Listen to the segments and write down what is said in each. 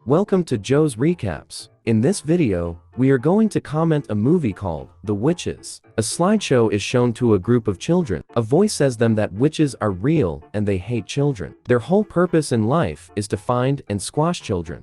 Welcome to Joe's Recaps. In this video, we are going to comment a movie called The Witches. A slideshow is shown to a group of children. A voice says them that witches are real and they hate children. Their whole purpose in life is to find and squash children.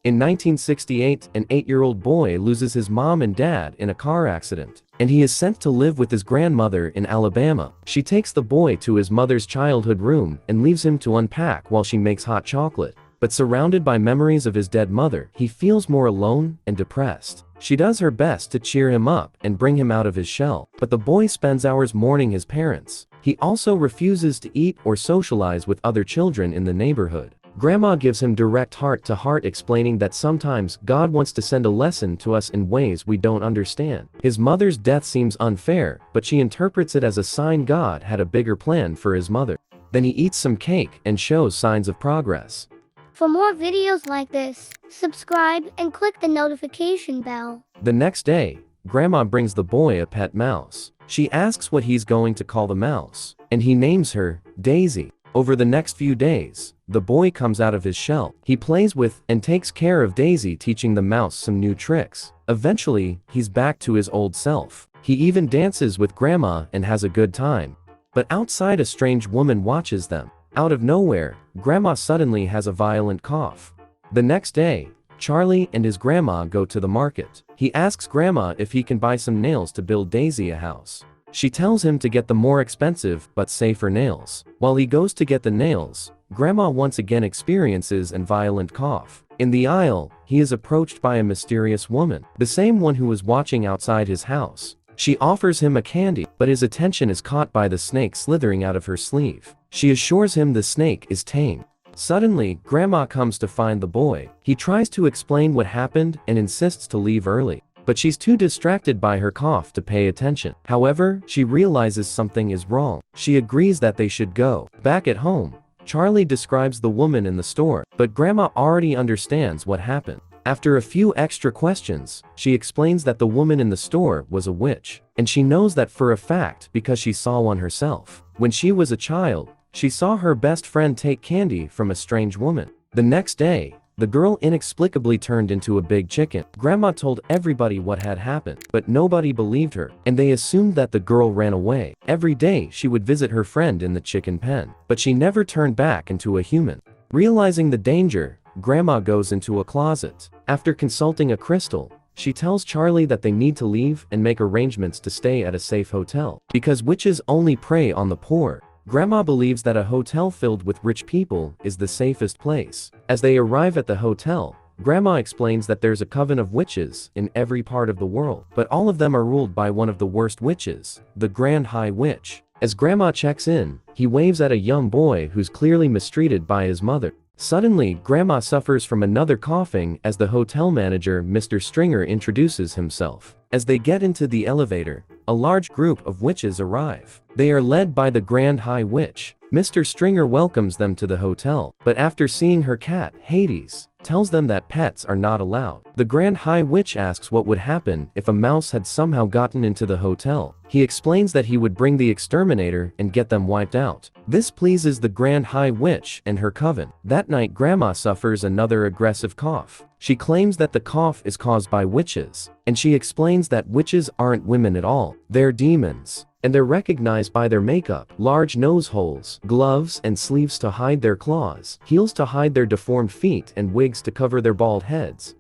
In 1968, an 8-year-old boy loses his mom and dad in a car accident, and he is sent to live with his grandmother in Alabama. She takes the boy to his mother's childhood room and leaves him to unpack while she makes hot chocolate. But surrounded by memories of his dead mother, he feels more alone and depressed. She does her best to cheer him up and bring him out of his shell, but the boy spends hours mourning his parents. He also refuses to eat or socialize with other children in the neighborhood. Grandma gives him direct heart-to-heart, explaining that sometimes God wants to send a lesson to us in ways we don't understand. His mother's death seems unfair, but she interprets it as a sign God had a bigger plan for his mother. Then he eats some cake and shows signs of progress. For more videos like this, subscribe and click the notification bell. The next day, Grandma brings the boy a pet mouse. She asks what he's going to call the mouse, and he names her Daisy. Over the next few days, the boy comes out of his shell. He plays with and takes care of Daisy, teaching the mouse some new tricks. Eventually, he's back to his old self. He even dances with Grandma and has a good time. But outside, a strange woman watches them. Out of nowhere, Grandma suddenly has a violent cough. The next day, Charlie and his grandma go to the market. He asks Grandma if he can buy some nails to build Daisy a house. She tells him to get the more expensive but safer nails. While he goes to get the nails, Grandma once again experiences a violent cough. In the aisle, he is approached by a mysterious woman, the same one who was watching outside his house. She offers him a candy, but his attention is caught by the snake slithering out of her sleeve. She assures him the snake is tame. Suddenly, Grandma comes to find the boy. He tries to explain what happened and insists to leave early, but she's too distracted by her cough to pay attention. However, she realizes something is wrong. She agrees that they should go. Back at home, Charlie describes the woman in the store, but Grandma already understands what happened. After a few extra questions, she explains that the woman in the store was a witch, and she knows that for a fact because she saw one herself. When she was a child, she saw her best friend take candy from a strange woman. The next day, the girl inexplicably turned into a big chicken. Grandma told everybody what had happened, but nobody believed her, and they assumed that the girl ran away. Every day she would visit her friend in the chicken pen, but she never turned back into a human. Realizing the danger, Grandma goes into a closet. After consulting a crystal, she tells Charlie that they need to leave and make arrangements to stay at a safe hotel, because witches only prey on the poor. Grandma believes that a hotel filled with rich people is the safest place. As they arrive at the hotel, Grandma explains that there's a coven of witches in every part of the world, but all of them are ruled by one of the worst witches, the Grand High Witch. As Grandma checks in, he waves at a young boy who's clearly mistreated by his mother. Suddenly, Grandma suffers from another coughing as the hotel manager, Mr. Stringer, introduces himself. As they get into the elevator, a large group of witches arrive. They are led by the Grand High Witch. Mr. Stringer welcomes them to the hotel, but after seeing her cat, Hades, tells them that pets are not allowed. The Grand High Witch asks what would happen if a mouse had somehow gotten into the hotel. He explains that he would bring the exterminator and get them wiped out. This pleases the Grand High Witch and her coven. That night, Grandma suffers another aggressive cough. She claims that the cough is caused by witches, and she explains that witches aren't women at all, they're demons. And they're recognized by their makeup, large nose holes, gloves and sleeves to hide their claws, heels to hide their deformed feet, and wigs to cover their bald heads.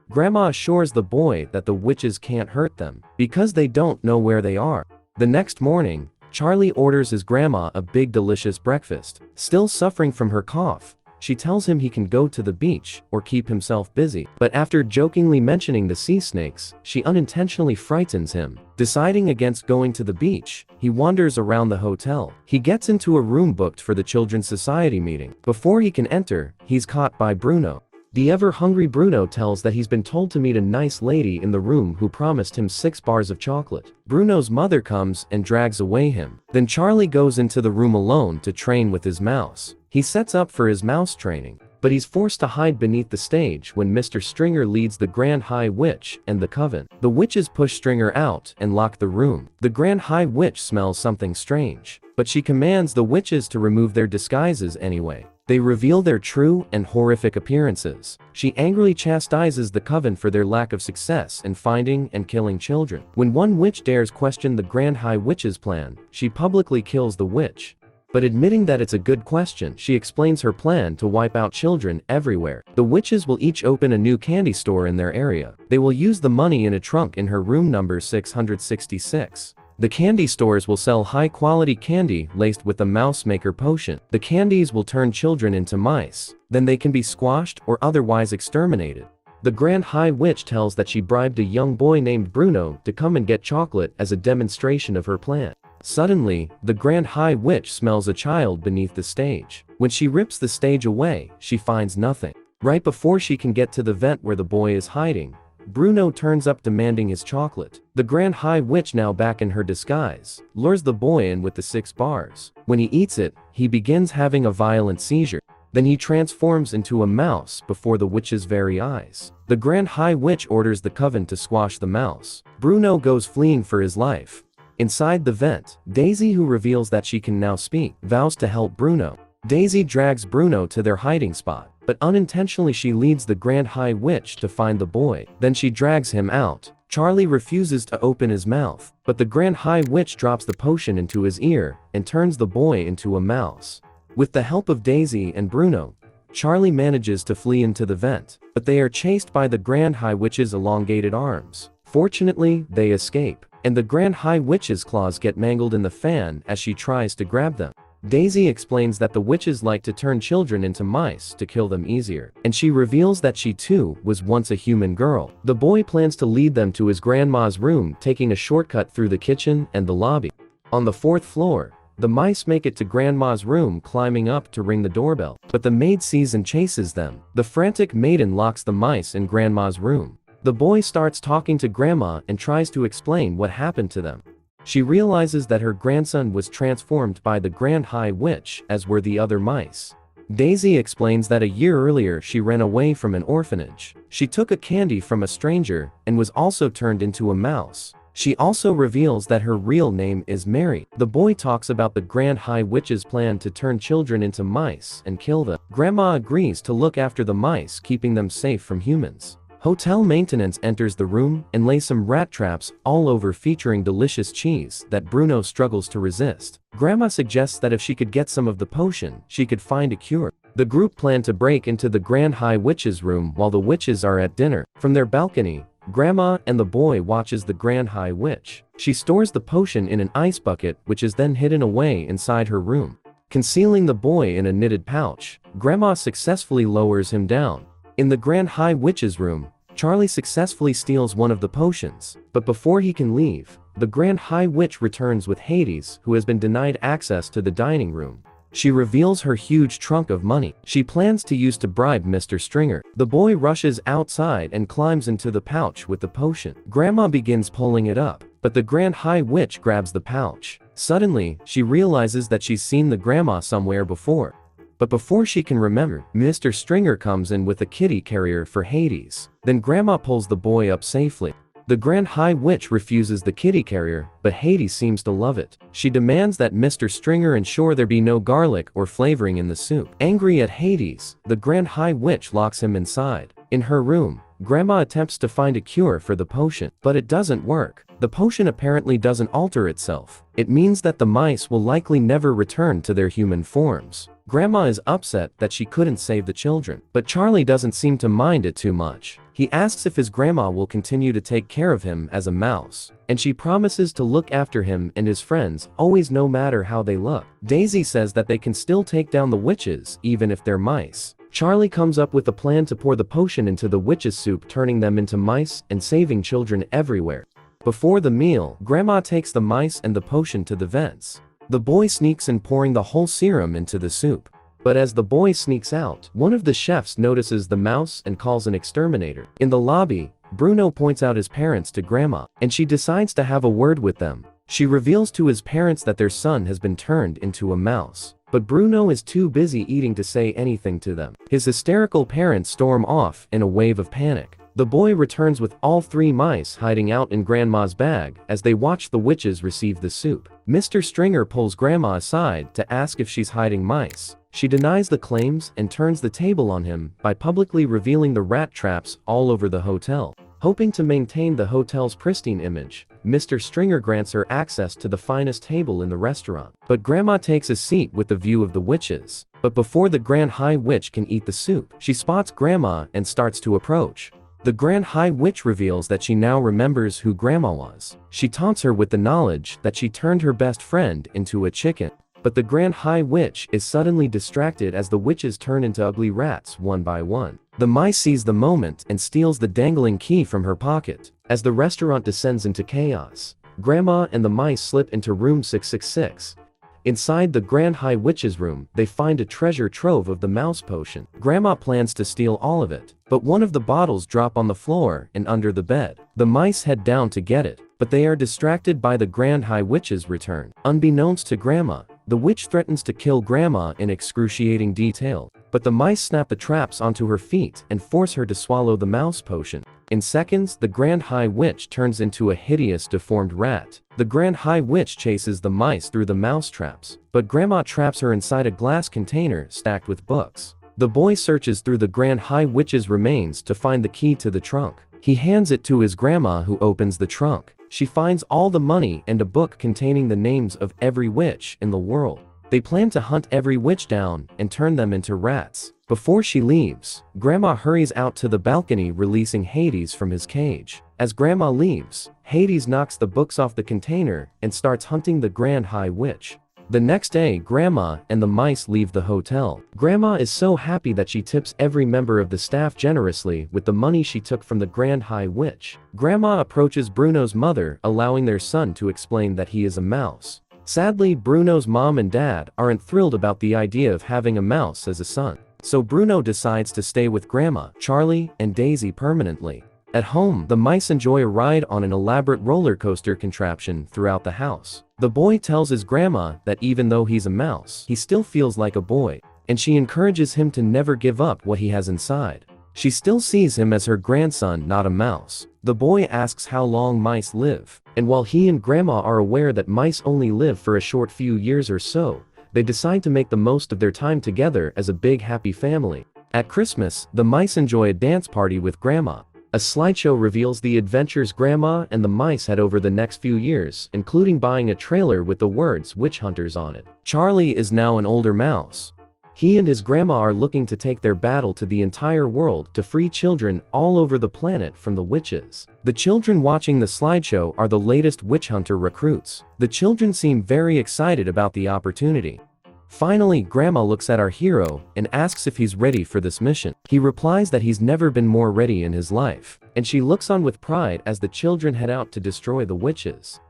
Grandma assures the boy that the witches can't hurt them, because they don't know where they are. The next morning, Charlie orders his grandma a big delicious breakfast. Still suffering from her cough, she tells him he can go to the beach or keep himself busy, but after jokingly mentioning the sea snakes, she unintentionally frightens him. Deciding against going to the beach, he wanders around the hotel. He gets into a room booked for the Children's Society meeting. Before he can enter, he's caught by Bruno. The ever-hungry Bruno tells that he's been told to meet a nice lady in the room who promised him 6 bars of chocolate. Bruno's mother comes and drags away him. Then Charlie goes into the room alone to train with his mouse. He sets up for his mouse training, but he's forced to hide beneath the stage when Mr. Stringer leads the Grand High Witch and the coven. The witches push Stringer out and lock the room. The Grand High Witch smells something strange, but she commands the witches to remove their disguises anyway. They reveal their true and horrific appearances. She angrily chastises the coven for their lack of success in finding and killing children. When one witch dares question the Grand High Witch's plan, she publicly kills the witch. But admitting that it's a good question, she explains her plan to wipe out children everywhere. The witches will each open a new candy store in their area. They will use the money in a trunk in her room number 666. The candy stores will sell high-quality candy laced with the mouse maker potion. The candies will turn children into mice. Then they can be squashed or otherwise exterminated. The Grand High Witch tells that she bribed a young boy named Bruno to come and get chocolate as a demonstration of her plan. Suddenly, the Grand High Witch smells a child beneath the stage. When she rips the stage away, she finds nothing. Right before she can get to the vent where the boy is hiding, Bruno turns up demanding his chocolate. The Grand High Witch, now back in her disguise, lures the boy in with the 6 bars. When he eats it, he begins having a violent seizure. Then he transforms into a mouse before the witch's very eyes. The Grand High Witch orders the coven to squash the mouse. Bruno goes fleeing for his life. Inside the vent, Daisy, who reveals that she can now speak, vows to help Bruno. Daisy drags Bruno to their hiding spot, but unintentionally she leads the Grand High Witch to find the boy. Then she drags him out. Charlie refuses to open his mouth, but the Grand High Witch drops the potion into his ear and turns the boy into a mouse. With the help of Daisy and Bruno, Charlie manages to flee into the vent, but they are chased by the Grand High Witch's elongated arms. Fortunately, they escape, and the Grand High Witch's claws get mangled in the fan as she tries to grab them. Daisy explains that the witches like to turn children into mice to kill them easier, and she reveals that she too was once a human girl. The boy plans to lead them to his grandma's room, taking a shortcut through the kitchen and the lobby. On the 4th floor, the mice make it to Grandma's room, climbing up to ring the doorbell, but the maid sees and chases them. The frantic maiden locks the mice in Grandma's room. The boy starts talking to Grandma and tries to explain what happened to them. She realizes that her grandson was transformed by the Grand High Witch, as were the other mice. Daisy explains that a year earlier she ran away from an orphanage. She took a candy from a stranger and was also turned into a mouse. She also reveals that her real name is Mary. The boy talks about the Grand High Witch's plan to turn children into mice and kill them. Grandma agrees to look after the mice, keeping them safe from humans. Hotel maintenance enters the room and lays some rat traps all over, featuring delicious cheese that Bruno struggles to resist. Grandma suggests that if she could get some of the potion, she could find a cure. The group plan to break into the Grand High Witch's room while the witches are at dinner. From their balcony, Grandma and the boy watches the Grand High Witch. She stores the potion in an ice bucket, which is then hidden away inside her room. Concealing the boy in a knitted pouch, Grandma successfully lowers him down. In the Grand High Witch's room, Charlie successfully steals one of the potions, but before he can leave, the Grand High Witch returns with Hades, who has been denied access to the dining room. She reveals her huge trunk of money she plans to use to bribe Mr. Stringer. The boy rushes outside and climbs into the pouch with the potion. Grandma begins pulling it up, but the Grand High Witch grabs the pouch. Suddenly, she realizes that she's seen the grandma somewhere before. But before she can remember, Mr. Stringer comes in with a kitty carrier for Hades. Then Grandma pulls the boy up safely. The Grand High Witch refuses the kitty carrier, but Hades seems to love it. She demands that Mr. Stringer ensure there be no garlic or flavoring in the soup. Angry at Hades, the Grand High Witch locks him inside. In her room, Grandma attempts to find a cure for the potion, but it doesn't work. The potion apparently doesn't alter itself. It means that the mice will likely never return to their human forms. Grandma is upset that she couldn't save the children, but Charlie doesn't seem to mind it too much. He asks if his grandma will continue to take care of him as a mouse, and she promises to look after him and his friends, always, no matter how they look. Daisy says that they can still take down the witches, even if they're mice. Charlie comes up with a plan to pour the potion into the witches' soup, turning them into mice and saving children everywhere. Before the meal, Grandma takes the mice and the potion to the vents. The boy sneaks in, pouring the whole serum into the soup. But as the boy sneaks out, one of the chefs notices the mouse and calls an exterminator. In the lobby, Bruno points out his parents to Grandma, and she decides to have a word with them. She reveals to his parents that their son has been turned into a mouse. But Bruno is too busy eating to say anything to them. His hysterical parents storm off in a wave of panic. The boy returns with all 3 mice hiding out in Grandma's bag as they watch the witches receive the soup. Mr. Stringer pulls Grandma aside to ask if she's hiding mice. She denies the claims and turns the table on him by publicly revealing the rat traps all over the hotel. Hoping to maintain the hotel's pristine image, Mr. Stringer grants her access to the finest table in the restaurant. But Grandma takes a seat with the view of the witches. But before the Grand High Witch can eat the soup, she spots Grandma and starts to approach. The Grand High Witch reveals that she now remembers who Grandma was. She taunts her with the knowledge that she turned her best friend into a chicken. But the Grand High Witch is suddenly distracted as the witches turn into ugly rats one by one. The mice seize the moment and steals the dangling key from her pocket. As the restaurant descends into chaos, Grandma and the mice slip into room 666. Inside the Grand High Witch's room, they find a treasure trove of the mouse potion. Grandma plans to steal all of it, but one of the bottles drop on the floor and under the bed. The mice head down to get it, but they are distracted by the Grand High Witch's return. Unbeknownst to Grandma, the witch threatens to kill Grandma in excruciating detail, but the mice snap the traps onto her feet and force her to swallow the mouse potion. In seconds, the Grand High Witch turns into a hideous deformed rat. The Grand High Witch chases the mice through the mouse traps, but Grandma traps her inside a glass container stacked with books. The boy searches through the Grand High Witch's remains to find the key to the trunk. He hands it to his grandma, who opens the trunk. She finds all the money and a book containing the names of every witch in the world. They plan to hunt every witch down and turn them into rats. Before she leaves, Grandma hurries out to the balcony, releasing Hades from his cage. As Grandma leaves, Hades knocks the books off the container and starts hunting the Grand High Witch. The next day, Grandma and the mice leave the hotel. Grandma is so happy that she tips every member of the staff generously with the money she took from the Grand High Witch. Grandma approaches Bruno's mother, allowing their son to explain that he is a mouse. Sadly, Bruno's mom and dad aren't thrilled about the idea of having a mouse as a son. So Bruno decides to stay with Grandma, Charlie, and Daisy permanently. At home, the mice enjoy a ride on an elaborate roller coaster contraption throughout the house. The boy tells his grandma that even though he's a mouse, he still feels like a boy, and she encourages him to never give up what he has inside. She still sees him as her grandson, not a mouse. The boy asks how long mice live, and while he and Grandma are aware that mice only live for a short few years or so, they decide to make the most of their time together as a big happy family. At Christmas, the mice enjoy a dance party with Grandma. A slideshow reveals the adventures Grandma and the mice had over the next few years, including buying a trailer with the words "Witch Hunters" on it. Charlie is now an older mouse. He and his grandma are looking to take their battle to the entire world to free children all over the planet from the witches. The children watching the slideshow are the latest witch hunter recruits. The children seem very excited about the opportunity. Finally, Grandma looks at our hero and asks if he's ready for this mission. He replies that he's never been more ready in his life, and she looks on with pride as the children head out to destroy the witches.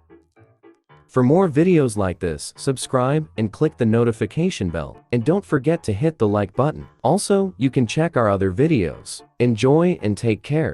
For more videos like this, subscribe and click the notification bell, and don't forget to hit the like button. Also, you can check our other videos. Enjoy and take care.